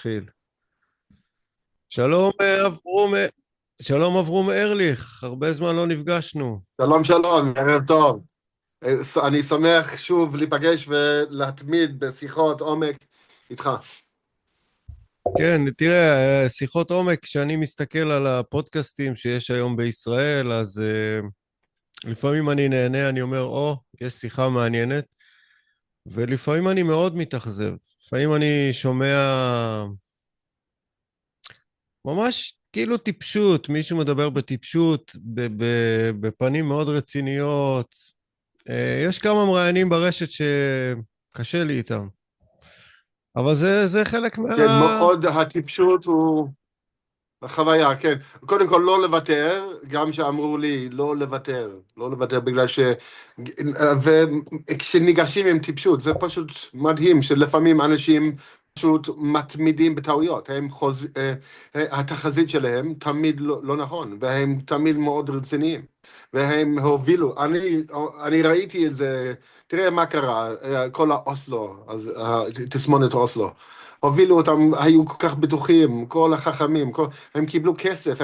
נתחיל. שלום אברום, שלום אברום ארליך, הרבה זמן לא נפגשנו. שלום שלום, ערב טוב. אני שמח שוב להיפגש ולהתמיד בשיחות עומק איתך. כן, תראה, שיחות עומק, כשאני מסתכל על הפודקאסטים שיש היום בישראל, אז לפעמים אני נהנה, אני אומר, יש שיחה מעניינת, ולפעמים אני מאוד מתאכזב. לפעמים אני שומע ממש כאילו טיפשות, מישהו מדבר בטיפשות, בפנים מאוד רציניות. יש כמה מראיינים ברשת שקשה לי איתם. אבל זה חלק כן, מאוד הטיפשות הוא החוויה, כן. קודם כל לא לוותר, גם שאמרו לי לא לוותר, לא לוותר בגלל וכשניגשים עם טיפשות, זה פשוט מדהים שלפעמים אנשים פשוט מתמידים בטעויות, התחזית שלהם תמיד לא נכון, והם תמיד מאוד רציניים, והם הובילו, אני ראיתי את זה, תראה מה קרה, כל האוסלו, אז תסמונת אוסלו. הובילו אותם, היו כל כך בטוחים, כל החכמים, הם קיבלו כסף,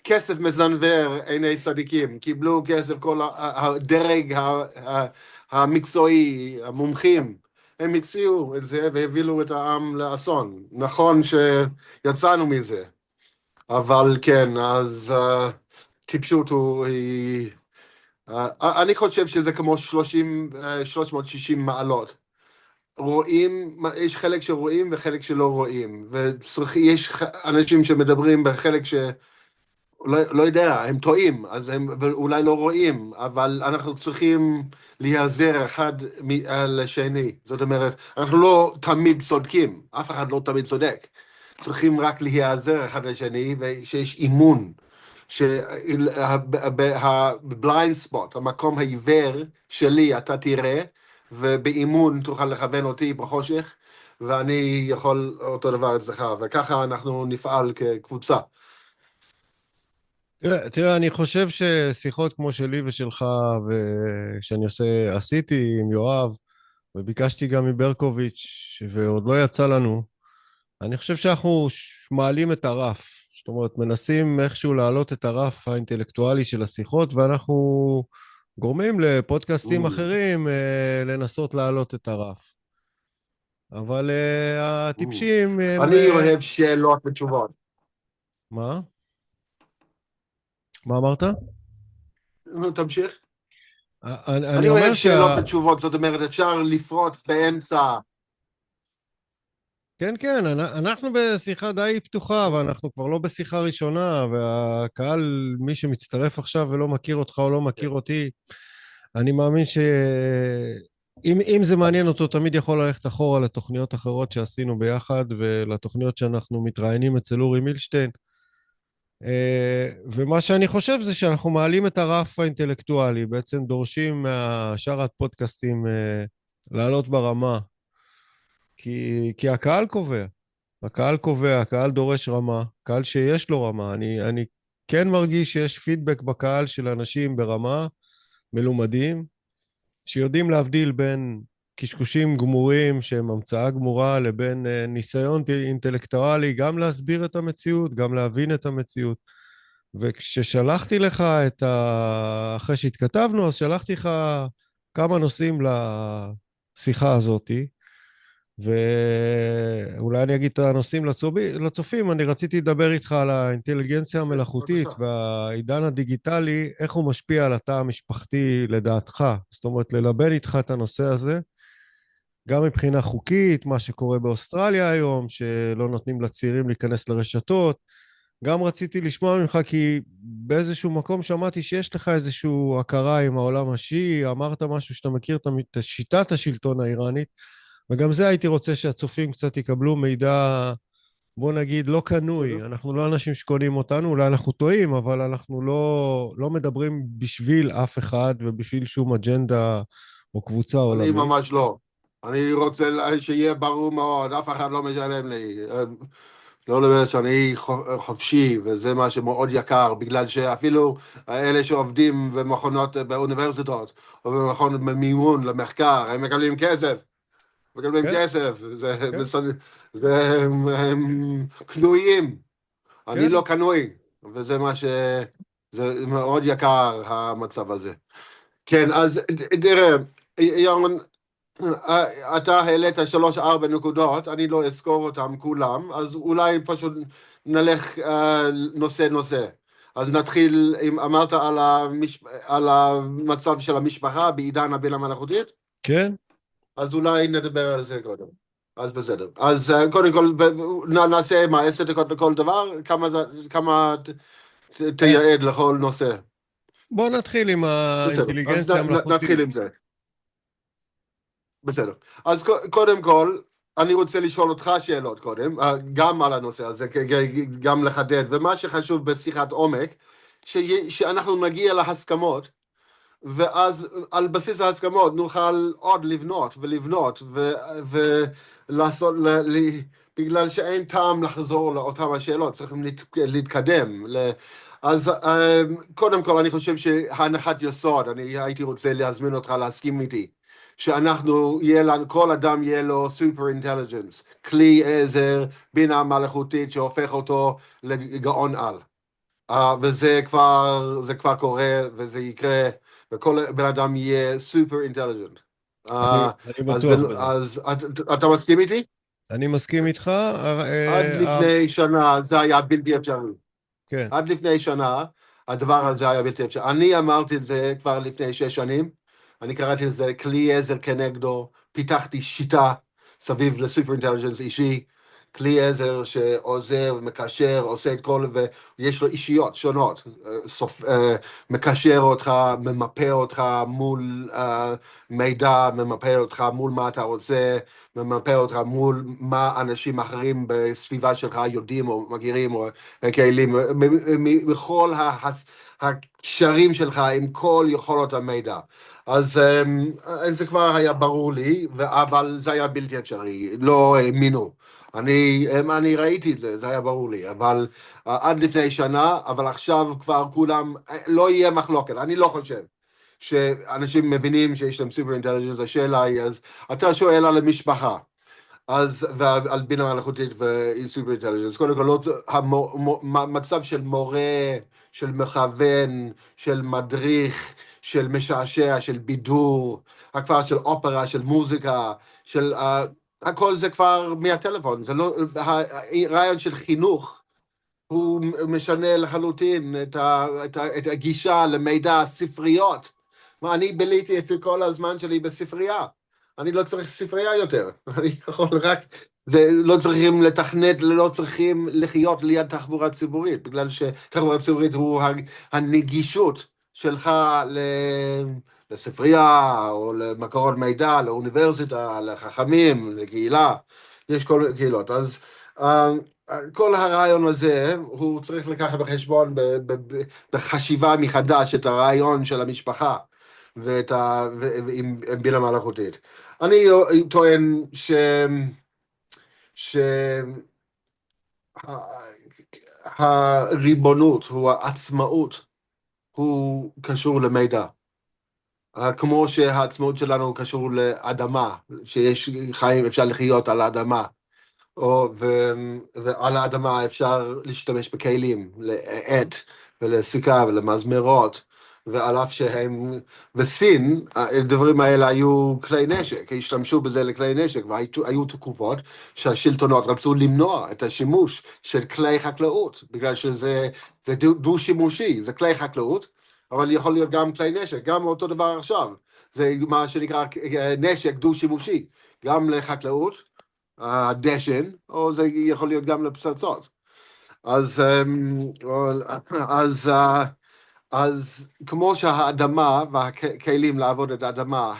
כסף מזנבר עיני צדיקים, קיבלו כסף כל הדרג המקצועי, המומחים, הם הציעו את זה והובילו את העם לאסון. נכון שיצאנו מזה, אבל כן, אז טיפשות אני חושב שזה כמו 360 מעלות. רואים, יש חלק שרואים וחלק שלא רואים, ויש אנשים שמדברים בחלק לא יודע, הם טועים, אז הם אולי לא רואים, אבל אנחנו צריכים להיעזר אחד לשני, זאת אומרת, אנחנו לא תמיד צודקים, אף אחד לא תמיד צודק, צריכים רק להיעזר אחד לשני, ושיש אימון, שהבליינד ספוט, המקום העיוור שלי אתה תראה, ובאימון תוכל לכוון אותי בחושך, ואני יכול אותו דבר אצלך, וככה אנחנו נפעל כקבוצה. תראה, אני חושב ששיחות כמו שלי ושלך, ושאני עשיתי עם יואב, וביקשתי גם מברקוביץ', ועוד לא יצא לנו, אני חושב שאנחנו מעלים את הרף. זאת אומרת, מנסים איכשהו להעלות את הרף האינטלקטואלי של השיחות, ואנחנו גורמים לפודקאסטים אחרים לנסות להעלות את הרף. אבל הטיפשים הם... אני אוהב שאלות ותשובות. מה? מה אמרת? נו, תמשיך. אני אני אוהב אומר שאלות ותשובות, זאת אומרת, אפשר לפרוץ באמצע. כן, כן, אנחנו בשיחה די פתוחה, ואנחנו כבר לא בשיחה ראשונה, והקהל, מי שמצטרף עכשיו ולא מכיר אותך או לא מכיר אותי, אני מאמין שאם זה מעניין אותו, תמיד יכול ללכת אחורה לתוכניות אחרות שעשינו ביחד, ולתוכניות שאנחנו מתראיינים אצל אורי מילשטיין. ומה שאני חושב זה שאנחנו מעלים את הרף האינטלקטואלי, בעצם דורשים מהשאר הפודקאסטים לעלות ברמה, כי הקהל קובע. הקהל קובע, הקהל דורש רמה, קהל שיש לו רמה. אני כן מרגיש שיש פידבק בקהל של אנשים ברמה, מלומדים, שיודעים להבדיל בין קשקושים גמורים שהם המצאה גמורה, לבין ניסיון אינטלקטואלי, גם להסביר את המציאות, גם להבין את המציאות. וכששלחתי לך אחרי שהתכתבנו, אז שלחתי לך כמה נושאים לשיחה הזאתי, ואולי אני אגיד את הנושאים לצופים. אני רציתי לדבר איתך על האינטליגנציה המלאכותית בבקשה. והעידן הדיגיטלי, איך הוא משפיע על התא המשפחתי לדעתך. זאת אומרת, ללבן איתך את הנושא הזה, גם מבחינה חוקית, מה שקורה באוסטרליה היום, שלא נותנים לצעירים להיכנס לרשתות. גם רציתי לשמוע ממך, כי באיזשהו מקום שמעתי שיש לך איזושהי הכרה עם העולם השיעי, אמרת משהו שאתה מכיר את שיטת השלטון האיראנית, וגם זה הייתי רוצה שהצופים קצת יקבלו מידע, בוא נגיד, לא קנוי. אנחנו לא אנשים שקונים אותנו, אולי אנחנו טועים, אבל אנחנו לא מדברים בשביל אף אחד ובשביל שום אג'נדה או קבוצה אני עולמית. ממש לא. אני רוצה שיהיה ברור מאוד, אף אחד לא משלם לי. לא לדבר שאני חופשי, וזה מה שמאוד יקר, בגלל שאפילו אלה שעובדים במכונות באוניברסיטות, או במכון מימון למחקר, הם מקבלים כסף. מקבלים כן, כסף, כן. הם קנויים, אני כן, לא קנוי, וזה זה מאוד יקר המצב הזה. כן, אז תראה, ירון, אתה העלית 3-4 נקודות, אני לא אזכור אותם כולם, אז אולי פשוט נלך נושא. אז נתחיל, אם אמרת על המצב של המשפחה בעידן הבינה המלאכותית, כן. אז אולי נדבר על זה קודם. אז בסדר. אז קודם כל, נעשה 10 דקות לכל דבר, כמה אה, תייעד לכל נושא. בוא נתחיל עם בסדר, אז האינטליגנציה נתחיל המלאכותית. עם זה. בסדר. אז קודם כל, אני רוצה לשאול אותך שאלות קודם, גם על הנושא הזה, גם לחדד, ומה שחשוב בשיחת עומק, שאנחנו נגיע להסכמות, ואז על בסיס ההסכמות נוכל עוד לבנות ולבנות ולעשות, בגלל שאין טעם לחזור לאותן השאלות, צריכים להתקדם. אז קודם כל אני חושב שהנחת יסוד, אני הייתי רוצה להזמין אותך להסכים איתי, שאנחנו, כל אדם יהיה לו סופר אינטליג'נס, כלי עזר, בינה מלאכותית שהופך אותו לגאון על. זה כבר קורה, וזה יקרה, וכל בן אדם יהיה סופר אינטליג'נט. אני בטוח בזה. אז אתה מסכים איתי? אני מסכים איתך. עד לפני שנה זה היה בלתי אפשרי. כן. עד לפני שנה הדבר הזה היה בלתי אפשרי. אני אמרתי את זה כבר לפני 6 שנים, אני קראתי לזה כלי עזר כנגדו, פיתחתי שיטה סביב לסופר אינטליג'נס אישי, כלי עזר שעוזר ומקשר, עושה את כל, ויש לו אישיות שונות, מקשר אותך, ממפה אותך מול מידע, ממפה אותך מול מה אתה רוצה, ממפה אותך מול מה אנשים אחרים בסביבה שלך יודעים או מכירים או כאלים, מכל הקשרים שלך עם כל יכולות המידע. אז זה כבר היה ברור לי, אבל זה היה בלתי אפשרי, לא האמינו. אני ראיתי את זה, זה היה ברור לי, אבל עד לפני שנה, אבל עכשיו כבר כולם, לא יהיה מחלוקת, אני לא חושב שאנשים מבינים שיש להם סופר אינטליג'נס, השאלה היא, אז אתה שואל על המשפחה. אז, ועל בינה מלאכותית וסופר אינטליג'נס, קודם כל, מצב של מורה, של מכוון, של מדריך, של משעשע, של בידור, כבר של אופרה, של מוזיקה, הכל זה כבר מהטלפון, זה לא, הרעיון של חינוך, הוא משנה לחלוטין את הגישה למידע, ספריות. אני ביליתי את כל הזמן שלי בספרייה. אני לא צריך ספרייה יותר. אני יכול רק... לא צריכים לתכנת, לא צריכים לחיות ליד תחבורה ציבורית, בגלל שתחבורה ציבורית הוא הנגישות שלך לספרייה, או למקורות מידע, לאוניברסיטה, לחכמים, לקהילה. יש כל קהילות. אז כל הרעיון הזה, הוא צריך לקחת בחשבון בחשיבה מחדש את הרעיון של המשפחה עם בינה מלאכותית. אני טוען שהריבונות, הוא העצמאות, הוא קשור למידע. כמו שהעצמאות שלנו קשור לאדמה, שיש חיים, אפשר לחיות על האדמה. ועל האדמה אפשר להשתמש בכלים, לעט ולסיכה ולמזמרות, ועל אף שהם, בסין, הדברים האלה היו כלי נשק, השתמשו בזה לכלי נשק, והיו תקופות שהשלטונות רצו למנוע את השימוש של כלי חקלאות, בגלל שזה דו-שימושי, זה כלי חקלאות, אבל יכול להיות גם כלי נשק, גם אותו דבר עכשיו, זה מה שנקרא נשק דו-שימושי, גם לחקלאות, הדשן, או זה יכול להיות גם לפצצות. אז, אז כמו שהאדמה והכלים לעבוד את האדמה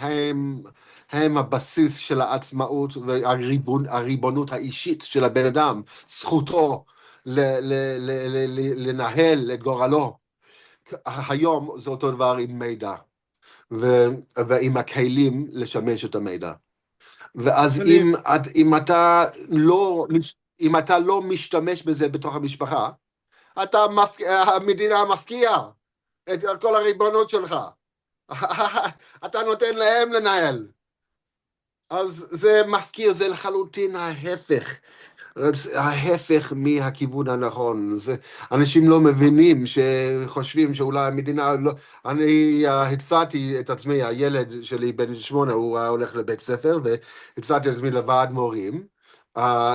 הם הבסיס של העצמאות והריבונות האישית של הבן אדם, זכותו לנהל את גורלו. היום זה אותו דבר עם מידע, ועם הכלים לשמש את המידע. ואז אבל אם אתה לא משתמש בזה בתוך המשפחה, המדינה מפקיעה את כל הריבונות שלך. אתה נותן להם לנהל. אז זה מפקיר, זה לחלוטין ההפך. ההפך מהכיוון הנכון. זה, אנשים לא מבינים, שחושבים שאולי המדינה לא... אני הצעתי את עצמי, הילד שלי בן 8, הוא היה הולך לבית ספר, והצעתי את עצמי לוועד מורים,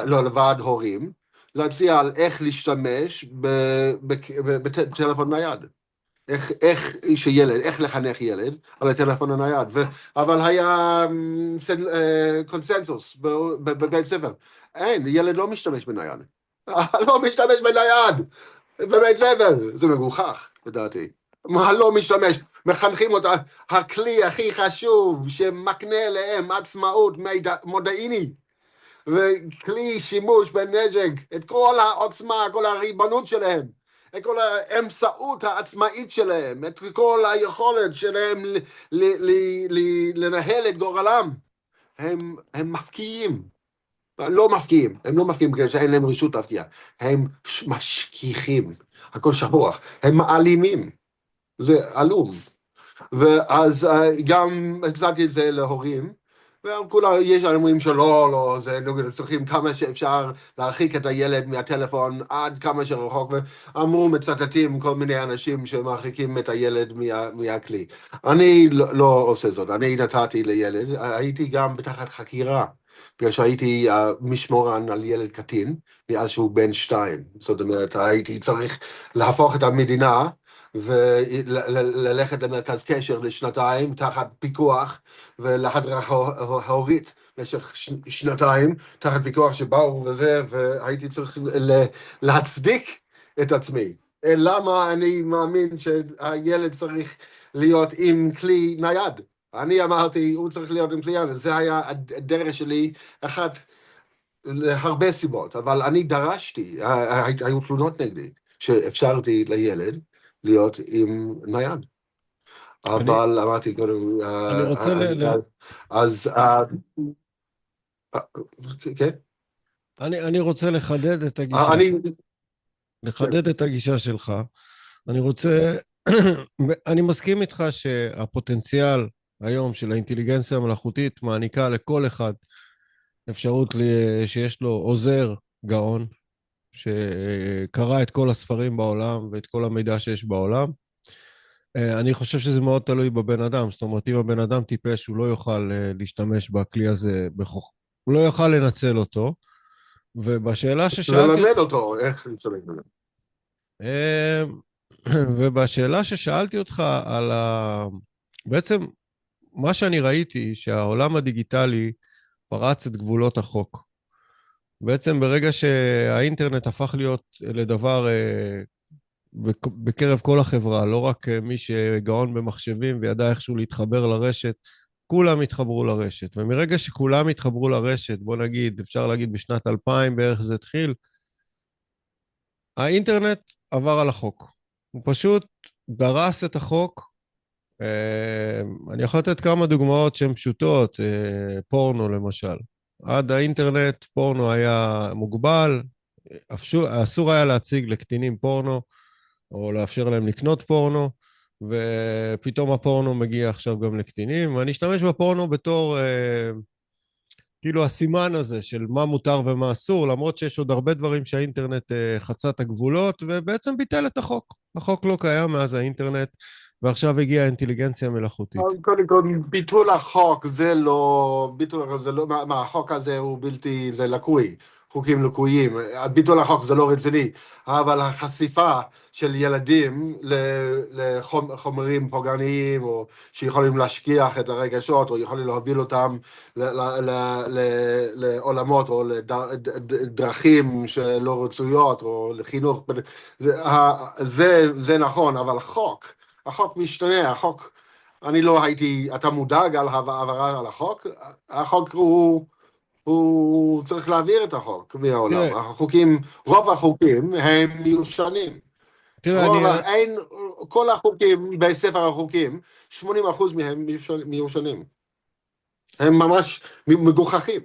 לא, לוועד הורים, להציע על איך להשתמש בטלפון נייד. איך שילד, איך לחנך ילד על הטלפון הנייד, אבל היה קונסנזוס בבית ספר, אין, ילד לא משתמש בנייד, לא משתמש בנייד בבית ספר, זה מגוחך לדעתי, מה לא משתמש, מחנכים אותה, הכלי הכי חשוב שמקנה להם עצמאות מודיעינית, וכלי שימוש בנשק, את כל העוצמה, כל הריבונות שלהם, את כל האמצעות העצמאית שלהם, את כל היכולת שלהם לנהל את גורלם, הם מפקיעים, לא מפקיעים, הם לא מפקיעים בגלל שאין להם רשות להפקיע, הם משכיחים, הכל שכוח, הם מעלימים, זה עלום. ואז גם הצעתי את זה להורים, וכולם, יש אומרים שלא, לא, זה צריכים כמה שאפשר להרחיק את הילד מהטלפון עד כמה שרחוק, ואמרו מצטטים כל מיני אנשים שמרחיקים את הילד מהכלי. אני לא עושה זאת, אני נתתי לילד, הייתי גם בתחת חקירה, בגלל שהייתי משמורן על ילד קטין, מאז שהוא בן 2, זאת אומרת, הייתי צריך להפוך את המדינה, וללכת למרכז קשר לשנתיים תחת פיקוח ולהדרכה הורית במשך שנתיים תחת פיקוח שבאו וזה, והייתי צריך להצדיק את עצמי. למה אני מאמין שהילד צריך להיות עם כלי נייד? אני אמרתי, הוא צריך להיות עם כלי נייד, זה היה הדרך שלי, אחת להרבה סיבות, אבל אני דרשתי, היו תלונות נגדי, שאפשרתי לילד להיות עם נייד. אני, אבל אמרתי קודם, אני רוצה אז, כן? אני רוצה לחדד את הגישה, אני, כן. לחדד את הגישה שלך. אני רוצה, אני מסכים איתך שהפוטנציאל היום של האינטליגנציה המלאכותית מעניקה לכל אחד אפשרות שיש לו עוזר גאון, שקרא את כל הספרים בעולם ואת כל המידע שיש בעולם. אני חושב שזה מאוד תלוי בבן אדם, זאת אומרת, אם הבן אדם טיפש, הוא לא יוכל להשתמש בכלי הזה, הוא לא יוכל לנצל אותו. ובשאלה ששאלתי ללמד אותך, אותו איך לצלם. אה, ובשאלה ששאלתי אותך על בעצם מה שאני ראיתי, שהעולם הדיגיטלי פרץ את גבולות החוק. בעצם ברגע שהאינטרנט הפך להיות לדבר בקרב כל החברה, לא רק מי שגאון במחשבים וידע איכשהו להתחבר לרשת, כולם התחברו לרשת. ומרגע שכולם התחברו לרשת, בוא נגיד, אפשר להגיד בשנת 2000 בערך זה התחיל, האינטרנט עבר על החוק. הוא פשוט דרס את החוק. אני יכול לתת כמה דוגמאות שהן פשוטות, פורנו למשל. עד האינטרנט פורנו היה מוגבל, אסור היה להציג לקטינים פורנו, או לאפשר להם לקנות פורנו, ופתאום הפורנו מגיע עכשיו גם לקטינים, ואני אשתמש בפורנו בתור כאילו הסימן הזה של מה מותר ומה אסור, למרות שיש עוד הרבה דברים שהאינטרנט חצה את הגבולות, ובעצם ביטל את החוק. החוק לא קיים מאז האינטרנט, ועכשיו הגיעה האינטליגנציה המלאכותית. קודם כל, ביטול החוק זה לא, ביטול החוק זה לא, מה, החוק הזה הוא בלתי, זה לקוי, חוקים לקויים, ביטול החוק זה לא רציני, אבל החשיפה של ילדים לחומרים פוגעניים, או שיכולים להשכיח את הרגשות, או יכולים להוביל אותם לעולמות, או לדרכים שלא רצויות, או לחינוך, זה נכון, אבל החוק משתנה, אני לא הייתי, אתה מודאג על העברה על החוק? החוק הוא צריך להעביר את החוק מהעולם. תראה, רוב החוקים הם מיושנים. תראה, אני, כל החוקים בספר החוקים, 80% מהם מיושנים. הם ממש מגוחכים.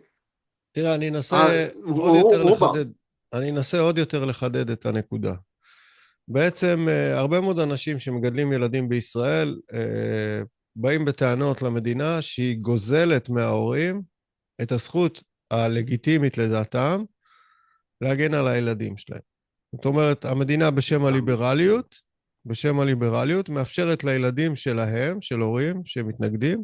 תראה, אני אנסה עוד יותר רובם. לחדד, אני אנסה עוד יותר לחדד את הנקודה. בעצם הרבה מאוד אנשים שמגדלים ילדים בישראל באים בטענות למדינה שהיא גוזלת מההורים את הזכות הלגיטימית לדעתם להגן על הילדים שלהם. זאת אומרת, המדינה בשם הליברליות, מאפשרת לילדים שלהם, של הורים שמתנגדים,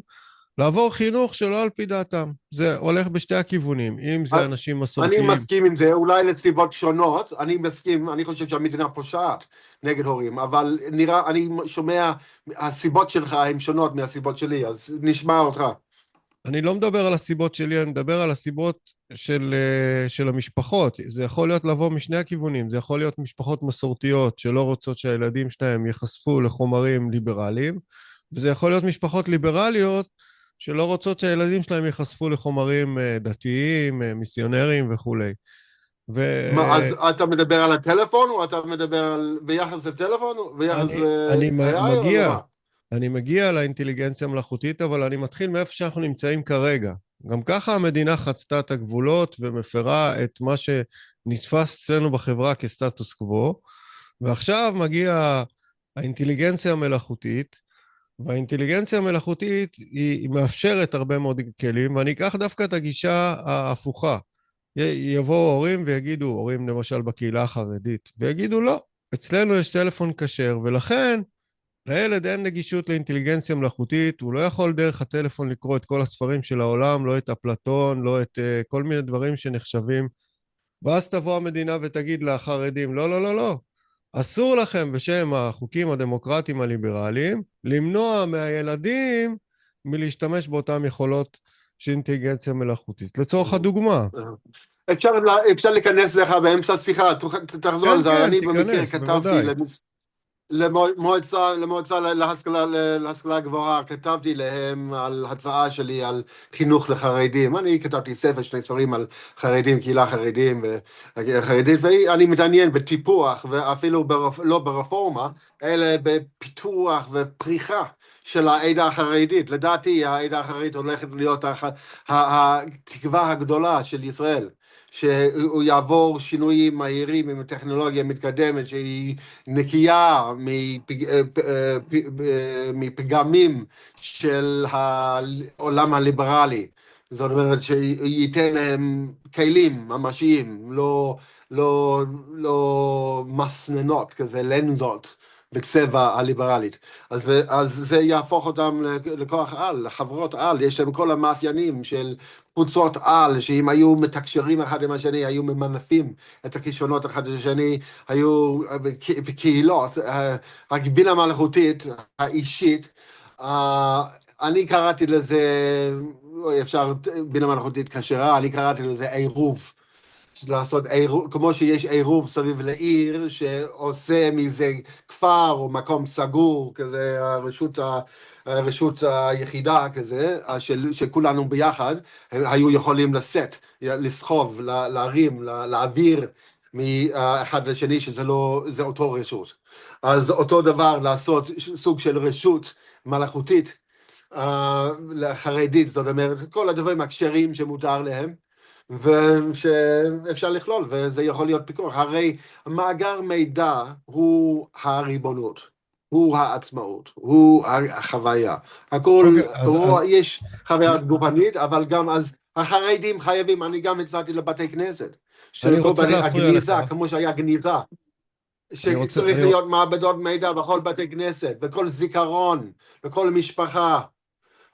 לעבור חינוך שלא על פי דעתם. זה הולך בשתי הכיוונים, אם זה אנשים אני מסורתיים. מסכים עם זה, אולי לסיבות שונות, אני מסכים, אני חושב שהמדינה פושעת נגד הורים, אבל נראה, אני שומע, הסיבות שלך הן שונות מהסיבות שלי, אז נשמע אותך. אני לא מדבר על הסיבות שלי, אני מדבר על הסיבות של המשפחות. זה יכול להיות לבוא משני הכיוונים, זה יכול להיות משפחות מסורתיות שלא רוצות שהילדים שלהם ייחשפו לחומרים ליברליים, וזה יכול להיות משפחות ליברליות שלא רוצות שהילדים שלהם ייחשפו לחומרים דתיים, מיסיונרים וכולי. ו... מה, אז אתה מדבר על הטלפון, או אתה מדבר על ביחס לטלפון, או ביחס אני ל-AI, או מגיע, למה? אני מגיע לאינטליגנציה המלאכותית, אבל אני מתחיל מאיפה שאנחנו נמצאים כרגע. גם ככה המדינה חצתה את הגבולות ומפרה את מה שנתפס אצלנו בחברה כסטטוס קוו, ועכשיו מגיעה האינטליגנציה המלאכותית, והאינטליגנציה המלאכותית היא מאפשרת הרבה מאוד כלים, ואני אקח דווקא את הגישה ההפוכה. יבואו הורים ויגידו, הורים למשל בקהילה החרדית, ויגידו לא, אצלנו יש טלפון כשר, ולכן לילד אין נגישות לאינטליגנציה מלאכותית, הוא לא יכול דרך הטלפון לקרוא את כל הספרים של העולם, לא את אפלטון, לא את כל מיני דברים שנחשבים, ואז תבוא המדינה ותגיד לחרדים, לא, לא, לא, לא, אסור לכם בשם החוקים הדמוקרטיים הליברליים, למנוע מהילדים מלהשתמש באותן יכולות של אינטליגנציה מלאכותית. לצורך הדוגמה. אפשר להיכנס לך באמצע השיחה, תחזור כן, על זה, כן, אני במקרה תיכנס, כתבתי בוודאי. למועצה להשכלה גבוהה, כתבתי להם על הצעה שלי על חינוך לחרדים. אני כתבתי שני ספרים על חרדים, קהילה חרדים וחרדית, ואני מתעניין בטיפוח, ואפילו לא ברפורמה, אלא בפיתוח ופריחה של העדה החרדית. לדעתי, העדה החרדית הולכת להיות התקווה הגדולה של ישראל. שהוא יעבור שינויים מהירים עם טכנולוגיה מתקדמת שהיא נקייה מפגמים של העולם הליברלי. זאת אומרת שייתן להם כלים ממשיים, לא מסננות כזה, לנזות בצבע הליברלית. אז זה יהפוך אותם לכוח על, לחברות על, יש להם כל המאפיינים של קבוצות על, שאם היו מתקשרים אחד עם השני, היו ממנפים את הכישרונות אחד לשני, היו בקהילות, הבינה המלאכותית האישית, אני קראתי לזה, אפשר בינה מלאכותית כשרה, אני קראתי לזה עירוב. לעשות עירוב, כמו שיש עירוב סביב לעיר, שעושה מזה כפר או מקום סגור, כזה הרשות היחידה כזה, שכולנו ביחד, היו יכולים לשאת, לסחוב, להרים, להעביר מאחד לשני, שזה לא, זה אותו רשות. אז אותו דבר לעשות סוג של רשות מלאכותית, לחרדית, זאת אומרת, כל הדברים הכשרים שמותר להם, ושאפשר לכלול, וזה יכול להיות פיקוח. הרי מאגר מידע הוא הריבונות, הוא העצמאות, הוא החוויה. הכל, אוקיי, יש חוויה גופנית, אבל גם אז החרדים חייבים, אני גם הצעתי לבתי כנסת, אני שכל רוצה בתי להפריע לך. הגניזה, כמו שהיה גניזה, אני שצריך להיות מעבדות מידע בכל בתי כנסת, וכל זיכרון, לכל משפחה,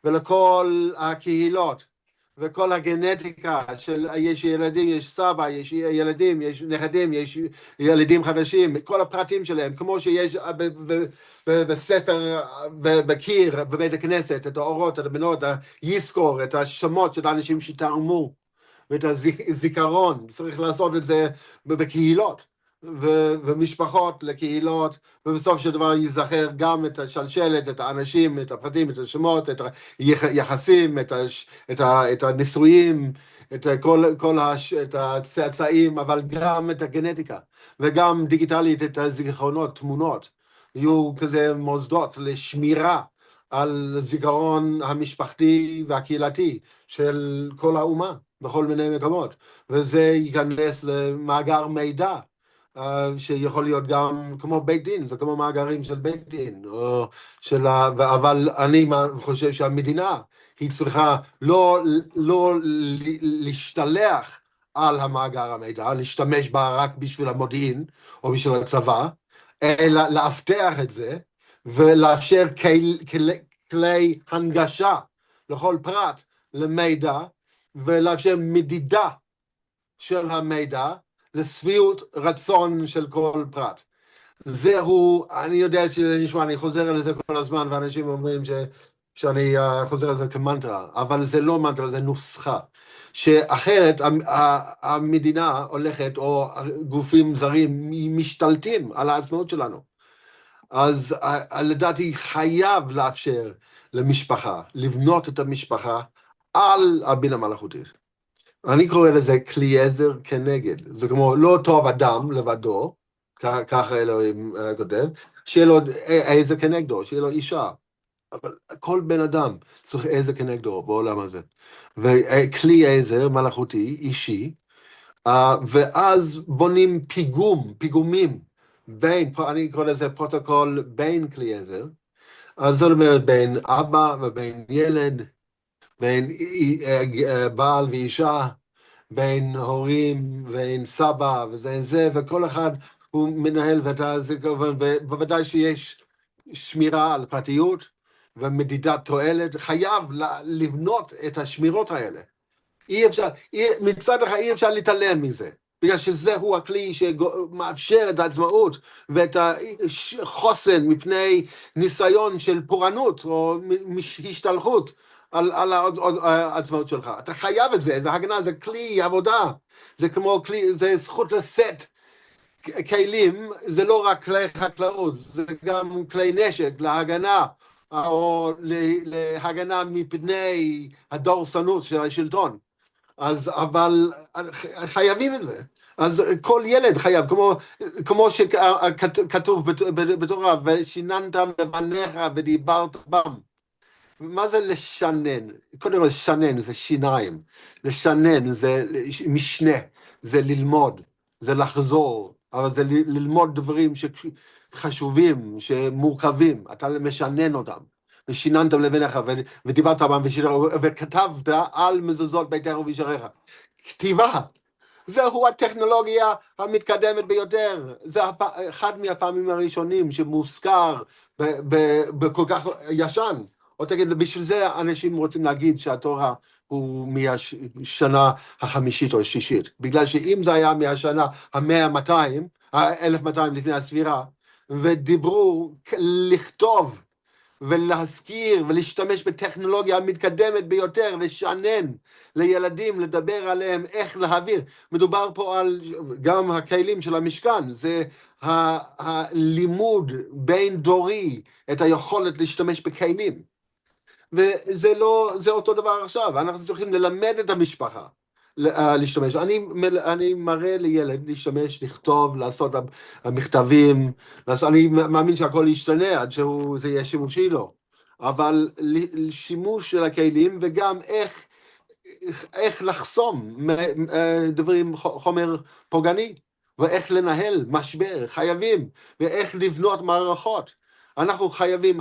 ולכל הקהילות. וכל הגנטיקה של יש ילדים, יש סבא, יש ילדים, יש נכדים, יש ילדים חדשים, כל הפרטים שלהם, כמו שיש בספר, בקיר, בבית הכנסת, את האורות, את הבנות, יזכור, את השמות של האנשים שתרמו, ואת הזיכרון, צריך לעשות את זה בקהילות. ומשפחות לקהילות, ובסוף של דבר ייזכר גם את השלשלת, את האנשים, את הפרטים, את השמות, את היחסים, את הניסויים, את את הצאצאים, אבל גם את הגנטיקה, וגם דיגיטלית את הזיכרונות, תמונות, יהיו כזה מוסדות לשמירה על זיכרון המשפחתי והקהילתי של כל האומה, בכל מיני מקומות, וזה ייכנס למאגר מידע, שיכול להיות גם כמו בית דין, זה כמו מאגרים של בית דין, אבל אני חושב שהמדינה היא צריכה לא להשתלח על המאגר המידע, להשתמש בה רק בשביל המודיעין או בשביל הצבא, אלא לאבטח את זה ולאפשר כלי הנגשה לכל פרט למידע ולאפשר מדידה של המידע לשביעות רצון של כל פרט. זהו, אני יודע שזה נשמע, אני חוזר על זה כל הזמן, ואנשים אומרים שאני חוזר על זה כמנטרה, אבל זה לא מנטרה, זה נוסחה. שאחרת המדינה הולכת, או גופים זרים משתלטים על העצמאות שלנו. אז לדעתי חייב לאפשר למשפחה, לבנות את המשפחה על הבינה מלאכותית. אני קורא לזה כלי עזר כנגד. זה כמו לא טוב אדם לבדו, ככה אלוהים כותב, שיהיה לו עזר כנגדו, שיהיה לו אישה. אבל כל בן אדם צריך עזר כנגדו בעולם הזה. וכלי עזר מלאכותי, אישי, ואז בונים פיגומים, אני קורא לזה פרוטוקול בין כלי עזר, אז זאת אומרת בין אבא ובין ילד, בין בעל ואישה, בין הורים ובין סבא וזה, וכל אחד הוא מנהל, ובוודאי שיש שמירה על פרטיות ומדידת תועלת, חייב לבנות את השמירות האלה. מצד אחד אי אפשר להתעלם מזה, בגלל שזהו הכלי שמאפשר את העצמאות ואת החוסן מפני ניסיון של פורענות או השתלחות על העצמאות שלך. אתה חייב את זה, זה הגנה, זה כלי עבודה, זה כמו כלי, זה זכות לשאת כלים, זה לא רק כלי חקלאות, זה גם כלי נשק להגנה, או להגנה מפני הדורסנות של השלטון. אבל חייבים את זה. אז כל ילד חייב, כמו שכתוב בתורה, ושיננתם לבניך ודיברת בם. מה זה לשנן? קודם כל לשנן זה שיניים, לשנן זה משנה, זה ללמוד, זה לחזור, אבל זה ללמוד דברים שחשובים, שמורכבים, אתה משנן אותם. ושיננתם לבניך, ודיברת בם, וכתבת על מזוזות ביתך ובישעריך. כתיבה, זהו הטכנולוגיה המתקדמת ביותר, זה אחד מהפעמים הראשונים שמוזכר בכל כך ישן. או תגיד, בשביל זה אנשים רוצים להגיד שהתורה הוא מהשנה החמישית או השישית, בגלל שאם זה היה מהשנה ה-1200 לפני הספירה, ודיברו לכתוב, ולהזכיר ולהשתמש בטכנולוגיה המתקדמת ביותר, לשנן לילדים, לדבר עליהם, איך להעביר. מדובר פה על גם הכלים של המשכן, זה הלימוד בין דורי, את היכולת להשתמש בכלים. וזה לא, זה אותו דבר עכשיו, אנחנו צריכים ללמד את המשפחה להשתמש. אני מראה לילד להשתמש, לכתוב, לעשות מכתבים, אני מאמין שהכל ישתנה עד שזה יהיה שימושי לו, אבל שימוש של הכלים וגם איך לחסום דברים, חומר פוגעני, ואיך לנהל משבר, חייבים, ואיך לבנות מערכות. אנחנו חייבים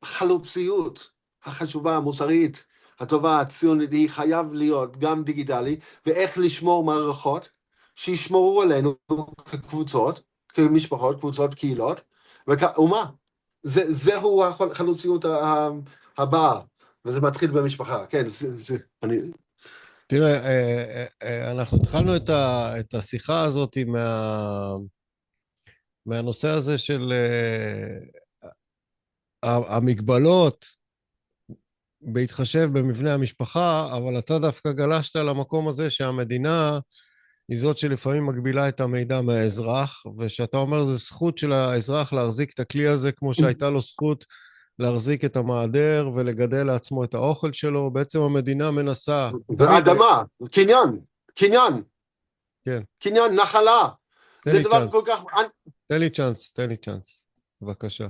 החלוציות החשובה, המוסרית, הטובה, הציונית, היא חייב להיות גם דיגיטלי, ואיך לשמור מערכות שישמרו עלינו כקבוצות, כמשפחות, קבוצות, קהילות, וכאומה. זהו החלוציות הבאה, וזה מתחיל במשפחה. כן, אני... תראה, אנחנו התחלנו את השיחה הזאת מהנושא הזה של המגבלות בהתחשב במבנה המשפחה, אבל אתה דווקא גלשת למקום הזה שהמדינה היא זאת שלפעמים מגבילה את המידע מהאזרח, ושאתה אומר זה זכות של האזרח להחזיק את הכלי הזה כמו שהייתה לו זכות להחזיק את המעדר ולגדל לעצמו את האוכל שלו. בעצם המדינה מנסה... ואדמה, קניין, כן. קניין, נחלה. זה דבר כל כך... תן לי צ'אנס, בבקשה.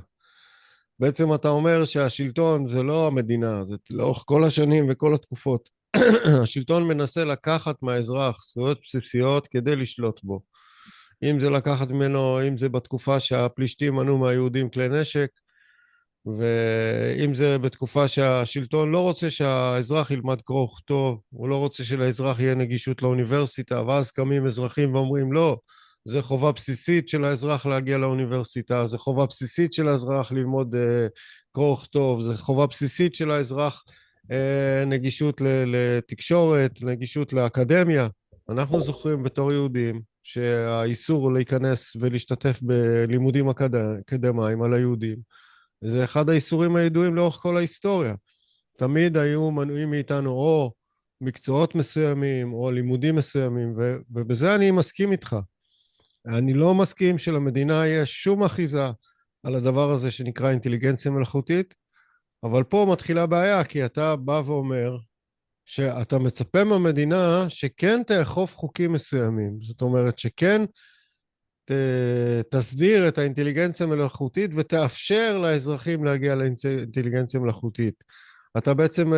בעצם אתה אומר שהשלטון זה לא המדינה, זה לאורך כל השנים וכל התקופות. השלטון מנסה לקחת מהאזרח זכויות בסיסיות כדי לשלוט בו. אם זה לקחת ממנו, אם זה בתקופה שהפלישתים מנעו מהיהודים כלי נשק, ואם זה בתקופה שהשלטון לא רוצה שהאזרח ילמד קרוא וכתוב, הוא לא רוצה שלאזרח יהיה נגישות לאוניברסיטה, ואז קמים אזרחים ואומרים לא, זה חובה בסיסית של האזרח להגיע לאוניברסיטה, זה חובה בסיסית של האזרח ללמוד קרוא וכתוב, זה חובה בסיסית של האזרח נגישות לתקשורת, נגישות לאקדמיה. אנחנו זוכרים בתור יהודים שהאיסור להיכנס ולהשתתף בלימודים אקדמיים על היהודים זה אחד האיסורים הידועים לאורך כל ההיסטוריה. תמיד היו מנועים מאיתנו או מקצועות מסוימים או לימודים מסוימים, ובזה אני מסכים איתך. אני לא מסכים שלמדינה יהיה שום אחיזה על הדבר הזה שנקרא אינטליגנציה מלאכותית, אבל פה מתחילה בעיה, כי אתה בא ואומר שאתה מצפה מהמדינה שכן תאכוף חוקים מסוימים. זאת אומרת שכן תסדיר את האינטליגנציה המלאכותית ותאפשר לאזרחים להגיע לאינטליגנציה מלאכותית. אתה בעצם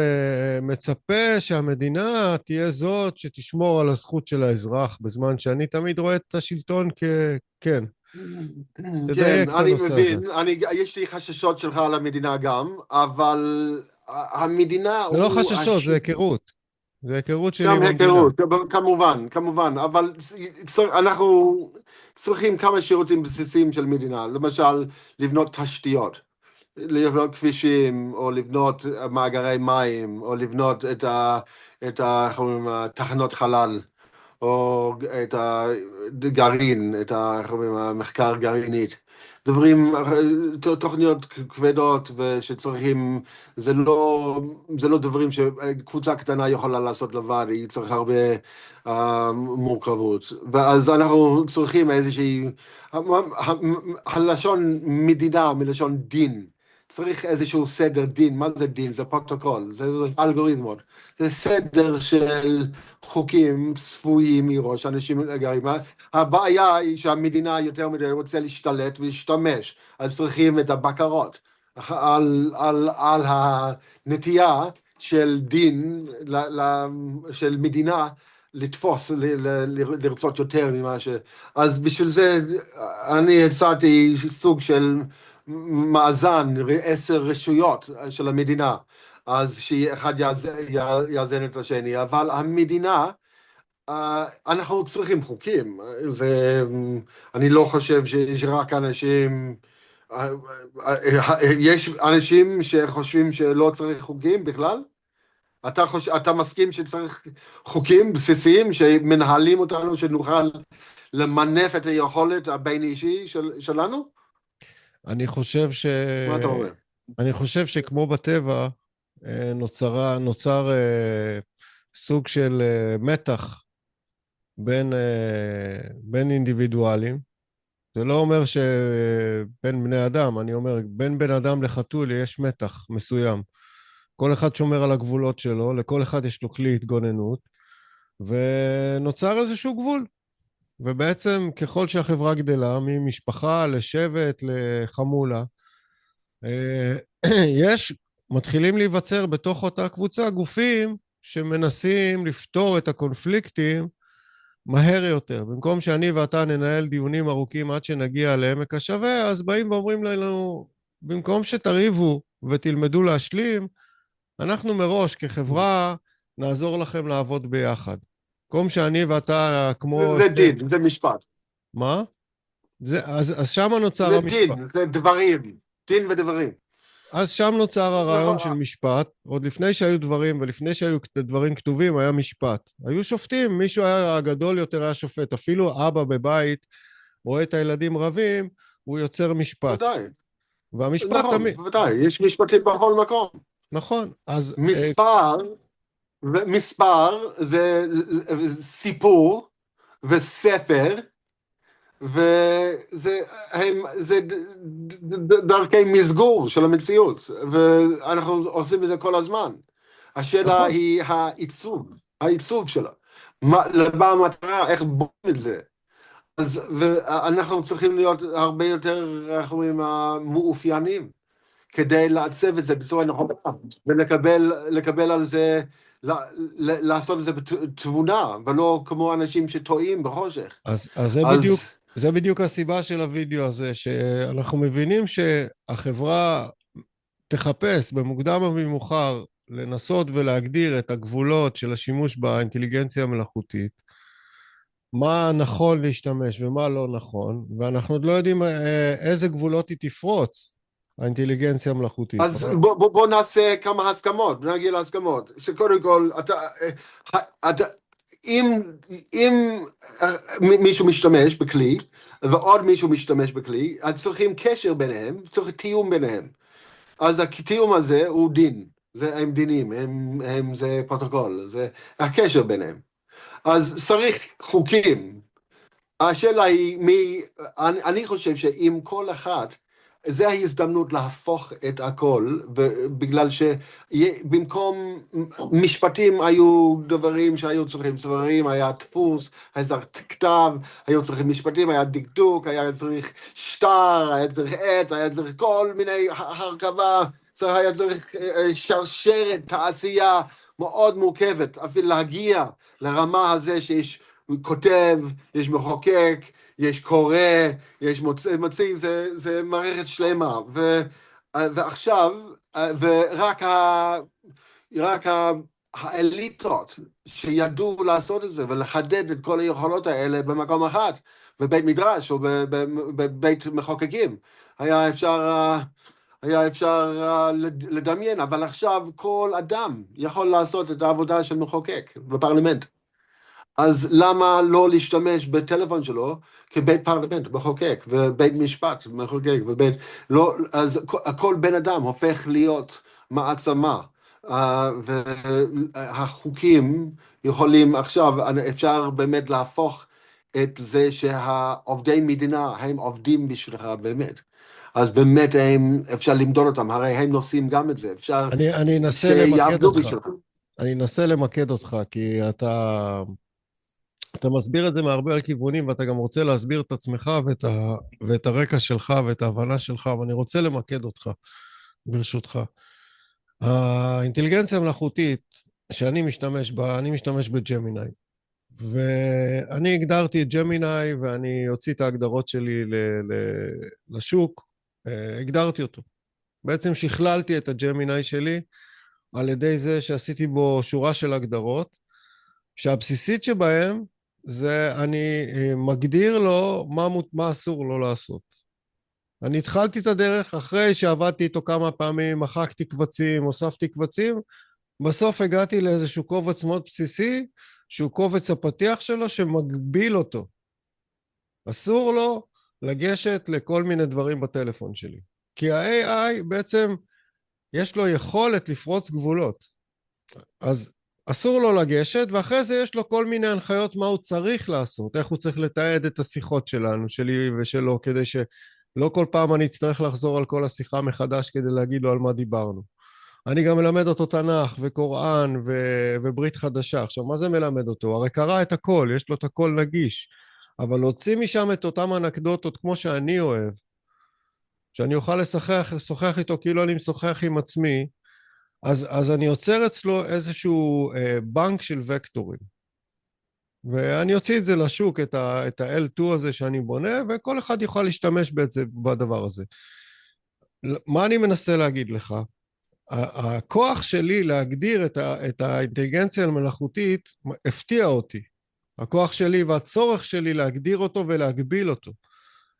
מצפה שהמדינה תהיה זאת שתשמור על הזכות של האזרח, בזמן שאני תמיד רואה את השלטון כן. כן, תדייק את אני הנושא הזה. מבין, יש לי חששות שלך על המדינה גם, אבל המדינה זה לא הוא... חששות, זה היכרות. זה היכרות שלי עם גם המדינה. היכרות, כמובן, כמובן, אבל אנחנו צריכים כמה שירותים בסיסיים של מדינה, למשל לבנות תשתיות, לבנות כבישים, או לבנות מאגרי מים, או לבנות איך אומרים, תחנות חלל, או את הגרעין, איך אומרים, המחקר גרעינית. דברים, תוכניות כבדות ושצריכים, זה לא דברים שקבוצה קטנה יכולה לעשות לבד, היא צריך הרבה מורכבות. ואז אנחנו צריכים איזושהי, הלשון מדינה מלשון דין. צריך איזשהו סדר דין. מה זה דין? זה פרוטוקול, זה אלגוריתמות. זה סדר של חוקים צפויים מראש, אנשים גרים. הבעיה היא שהמדינה יותר מדי רוצה להשתלט ולהשתמש, אז צריכים את הבקרות על הנטייה של דין, של מדינה, לתפוס, לרצות יותר ממה ש... אז בשביל זה אני הצעתי סוג של מאזן, 10 רשויות של המדינה, אז שאחד יאזן את השני, אבל המדינה, אנחנו צריכים חוקים, אני לא חושב שיש רק אנשים, יש אנשים שחושבים שלא צריך חוקים בכלל? אתה מסכים שצריך חוקים בסיסיים שמנהלים אותנו, שנוכל למנף את היכולת הבין אישי שלנו? אני חושב מה אתה אומר? אני חושב שכמו בטבע, נוצר סוג של מתח בין אינדיבידואלים. זה לא אומר שבין בני אדם, אני אומר, בין בן אדם לחתול יש מתח מסוים. כל אחד שומר על הגבולות שלו, לכל אחד יש לו כלי התגוננות, ונוצר איזשהו גבול. ובעצם ככל שהחברה גדלה, ממשפחה לשבט לחמולה, מתחילים להיווצר בתוך אותה קבוצה גופים שמנסים לפתור את הקונפליקטים מהר יותר. במקום שאני ואתה ננהל דיונים ארוכים עד שנגיע לעמק השווה, אז באים ואומרים לנו, במקום שתריבו ותלמדו להשלים, אנחנו מראש כחברה נעזור לכם לעבוד ביחד. במקום שאני ואתה כמו... זה דין, זה משפט. מה? אז שם נוצר זה המשפט. דין, זה דברים, דין ודברים. אז שם נוצר הרעיון של משפט, עוד לפני שהיו דברים ולפני שהיו דברים כתובים היה משפט. היו שופטים, מישהו היה הגדול יותר היה שופט, אפילו אבא בבית רואה את הילדים רבים, הוא יוצר משפט. ודאי. והמשפט נכון, תמיד... ודאי, יש משפטים בכל מקום. נכון, אז... מספר זה סיפור וספר, וזה דרכי מסגור של המציאות, ואנחנו עושים את זה כל הזמן. השאלה היא העיצוב שלה. למה המטרה, איך בונים את זה? ואנחנו צריכים להיות הרבה יותר, איך אומרים, מאופיינים, כדי לעצב את זה בצורה נכונה, ולקבל על זה, לעשות את זה בתבונה, ולא כמו אנשים שטועים בחושך. אז זה בדיוק הסיבה של הוידאו הזה, שאנחנו מבינים שהחברה תחפש במוקדם או במאוחר לנסות ולהגדיר את הגבולות של השימוש באינטליגנציה המלאכותית, מה נכון להשתמש ומה לא נכון, ואנחנו עוד לא יודעים איזה גבולות היא תפרוץ, האינטליגנציה המלאכותית. אז בוא נעשה כמה הסכמות, נגיע להסכמות, שקודם כל, אתה, אם מישהו משתמש בכלי, ועוד מישהו משתמש בכלי, אז צריכים קשר ביניהם, צריך תיאום ביניהם. אז התיאום הזה הוא דין, הם דינים, זה פרוטוקול, זה הקשר ביניהם. אז צריך חוקים. השאלה היא, אני חושב שאם כל אחד, זה ההזדמנות להפוך את הכל, בגלל שבמקום משפטים היו דברים שהיו צריכים ספרים, היה דפוס, היה צריך כתב, היו צריכים משפטים, היה דקדוק, היה צריך שטר, היה צריך עט, היה צריך כל מיני הרכבה, היה צריך שרשרת תעשייה מאוד מורכבת, אפילו להגיע לרמה הזה שיש כותב, יש מחוקק, יש קורא, יש מוציא, זה מערכת שלמה, ועכשיו, רק האליטות שידעו לעשות את זה ולחדד את כל היכולות האלה במקום אחד, בבית מדרש או בבית מחוקקים, היה אפשר לדמיין, אבל עכשיו כל אדם יכול לעשות את העבודה של מחוקק בפרלמנט. אז למה לא להשתמש בטלפון שלו כבית פרלמנט, מחוקק, ובית משפט, מחוקק, לא, אז כל בן אדם הופך להיות מעצמה, והחוקים יכולים עכשיו, אפשר באמת להפוך את זה שהעובדי מדינה הם עובדים בשבילך באמת. אז באמת אפשר למדוד אותם, הרי הם נושאים גם את זה, אפשר אני אנסה למקד אותך. אני אנסה למקד אותך, כי אתה מסביר את זה מהרבה כיוונים, ואתה גם רוצה להסביר את עצמך ואת הרקע שלך ואת ההבנה שלך, ואני רוצה למקד אותך, ברשותך. האינטליגנציה המלאכותית שאני משתמש בה, אני משתמש בג'מיני. ואני הגדרתי את ג'מיני, ואני הוציא את ההגדרות שלי לשוק, הגדרתי אותו. בעצם שכללתי את הג'מיני שלי, על ידי זה שעשיתי בו שורה של הגדרות, שהבסיסית שבהם זה אני מגדיר לו מה אסור לו לעשות. אני התחלתי את הדרך אחרי שעבדתי איתו כמה פעמים, מחקתי קבצים, הוספתי קבצים, בסוף הגעתי לאיזשהו קובץ מאוד בסיסי, שהוא קובץ הפתיח שלו שמגביל אותו. אסור לו לגשת לכל מיני דברים בטלפון שלי. כי ה-AI בעצם יש לו יכולת לפרוץ גבולות. אז אסור לו לגשת, ואחרי זה יש לו כל מיני הנחיות מה הוא צריך לעשות, איך הוא צריך לתעד את השיחות שלנו, שלי ושלו, כדי שלא כל פעם אני אצטרך לחזור על כל השיחה מחדש כדי להגיד לו על מה דיברנו. אני גם מלמד אותו תנ"ך וקוראן וברית חדשה. עכשיו, מה זה מלמד אותו? הרי קרא את הכל, יש לו את הכל נגיש, אבל להוציא משם את אותם אנקדוטות כמו שאני אוהב, שאני אוכל לשוחח איתו כאילו אני משוחח עם עצמי, אז אני יוצר אצלו איזשהו בנק של וקטורים. ואני אוציא את זה לשוק, את ה-L2 הזה שאני בונה, וכל אחד יוכל להשתמש בדבר הזה. מה אני מנסה להגיד לך? הכוח שלי להגדיר את האינטליגנציה המלאכותית הפתיע אותי. הכוח שלי והצורך שלי להגדיר אותו ולהגביל אותו.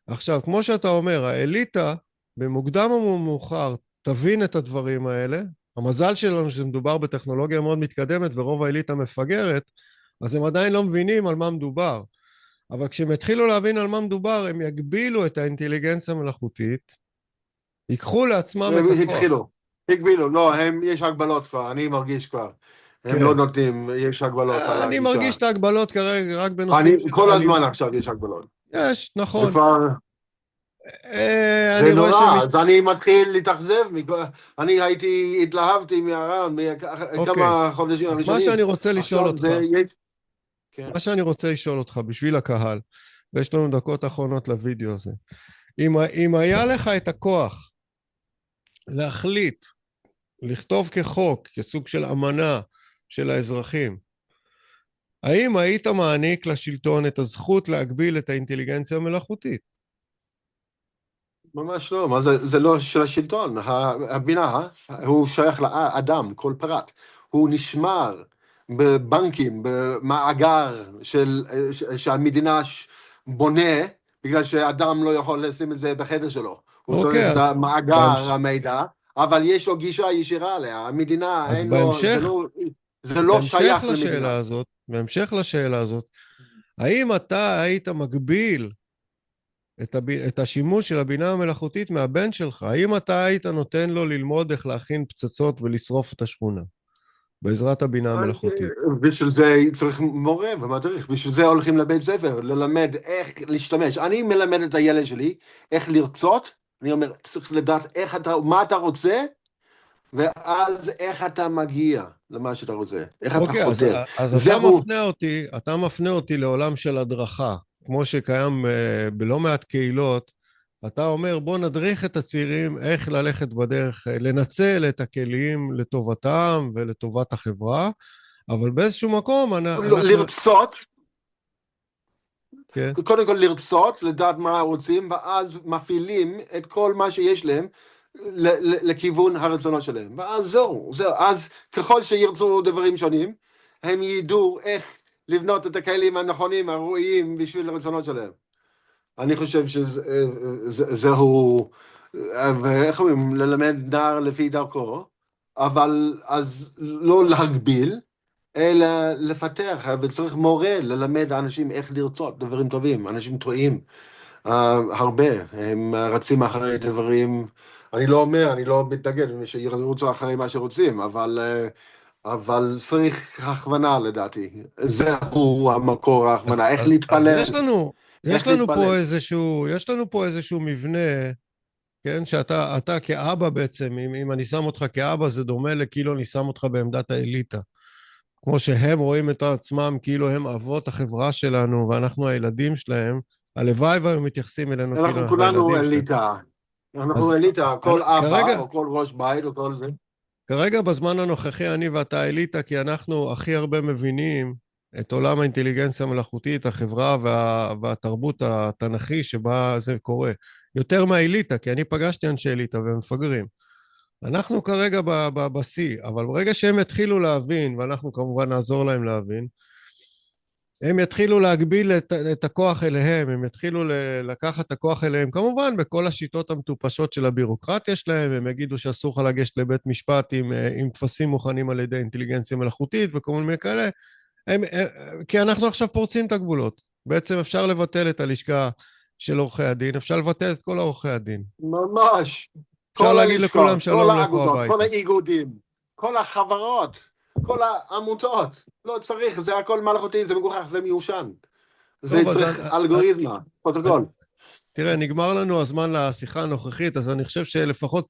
עכשיו, כמו שאתה אומר, האליטה במוקדם או מאוחר תבין את הדברים האלה. המזל שלנו שמדובר בטכנולוגיה מאוד מתקדמת ורוב האליטה מפגרת, אז הם עדיין לא מבינים על מה מדובר. אבל כשהם יתחילו להבין על מה מדובר, הם יגבילו את האינטליגנציה המלאכותית, ייקחו לעצמם את הכוח. הגבילו, לא, יש הגבלות כבר, אני מרגיש כבר. הם לא נותנים, יש הגבלות על הגישה. אני מרגיש את ההגבלות כרגע רק בנושאים של... כל הזמן עכשיו יש הגבלות. יש, נכון. זה נורא, אז אני מתחיל להתאכזב, אני התלהבתי מהרעיון, כמה חודשים הראשונים. אז מה שאני רוצה לשאול אותך בשביל הקהל, ויש לנו דקות אחרונות לוידאו הזה, אם היה לך את הכוח להחליט, לכתוב כחוק, כסוג של אמנה של האזרחים, האם היית מעניק לשלטון את הזכות להגביל את האינטליגנציה המלאכותית? ממש לא, מה זה לא של השלטון, הבינה, הוא שייך לאדם, כל פרט, הוא נשמר בבנקים, במאגר שהמדינה בונה, בגלל שאדם לא יכול לשים את זה בחדר שלו, הוא צריך אוקיי, את אז המאגר המידע, אבל יש לו גישה ישירה עליה, המדינה אז אין לו, זה לא שייך למדינה. בהמשך לשאלה הזאת, האם אתה היית מגביל את השימוש של הבינה המלאכותית מהבן שלך? האם אתה היית נותן לו ללמוד איך להכין פצצות ולשרוף את השכונה בעזרת הבינה המלאכותית? בשביל זה צריך מורה ומדריך, בשביל זה הולכים לבית ספר, ללמד איך להשתמש. אני מלמד את הילד שלי איך לרצות, אני אומר, צריך לדעת מה אתה רוצה, ואז איך אתה מגיע למה שאתה רוצה, איך אתה אוקיי, חותר. אז זהו, אתה מפנה אותי לעולם של הדרכה, כמו שקיים בלא מעט קהילות. אתה אומר, בוא נדריך את הצעירים איך ללכת בדרך, לנצל את הכלים לטובתם ולטובת החברה, אבל באיזשהו מקום אנחנו... לרצות, כן, קודם כל לרצות, לדעת מה רוצים, ואז מפעילים את כל מה שיש להם לכיוון הרצונות שלהם. ואז זהו. אז ככל שירצו דברים שונים, הם ידעו איך לבנות את הכלים הנכונים, הראויים, בשביל הרצונות שלהם. אני חושב שזהו, ואיך אומרים, ללמד נער לפי דרכו, אבל אז לא להגביל, אלא לפתח, וצריך מורה ללמד אנשים איך לרצות דברים טובים, אנשים טועים הרבה, הם רצים אחרי דברים, אני לא אומר, אני לא מתנגד, שירוצו אחרי מה שרוצים, אבל צריך הכוונה לדעתי, זהו המקור ההכוונה, איך אז להתפלל, איך להתפלל. יש לנו פה איזשהו מבנה, כן, שאתה כאבא בעצם, אם אני שם אותך כאבא, זה דומה לכאילו אני שם אותך בעמדת האליטה. כמו שהם רואים את עצמם כאילו הם אבות החברה שלנו ואנחנו הילדים שלהם, הלוואי והיו מתייחסים אלינו כאילו אנחנו אנחנו כולנו הילדים שלהם. אליטה, אנחנו אז אליטה, כל אבא כרגע, או כל ראש בית או כל זה. כרגע בזמן הנוכחי אני ואתה אליטה, כי אנחנו הכי הרבה מבינים את עולם האינטליגנציה המלאכותית, החברה והתרבות התנ"כי שבה זה קורה. יותר מהאליטה, כי אני פגשתי אנשי אליטה והם מפגרים. אנחנו כרגע בשיא, אבל ברגע שהם יתחילו להבין, ואנחנו כמובן נעזור להם להבין, הם יתחילו להגביל את הכוח אליהם, הם יתחילו לקחת את הכוח אליהם, כמובן בכל השיטות המטופשות של הבירוקרטיה שלהם, הם יגידו שאסור לך לגשת לבית משפט עם טפסים מוכנים על ידי אינטליגנציה מלאכותית וכל מיני כאלה, כי אנחנו עכשיו פורצים את הגבולות. בעצם אפשר לבטל את הלשכה של עורכי הדין, אפשר לבטל את כל עורכי הדין. ממש, אפשר כל להגיד לכולם הלשכות, כל שלום, לכו האגודות, כל הביתה. האיגודים, כל החברות, כל העמותות, לא צריך, זה הכל מלאכותי, זה מגוחך, זה מיושן. זה טוב, אז צריך אלגוריתמה, פרוטוקול. תראה, נגמר לנו הזמן לשיחה הנוכחית, אז אני חושב שלפחות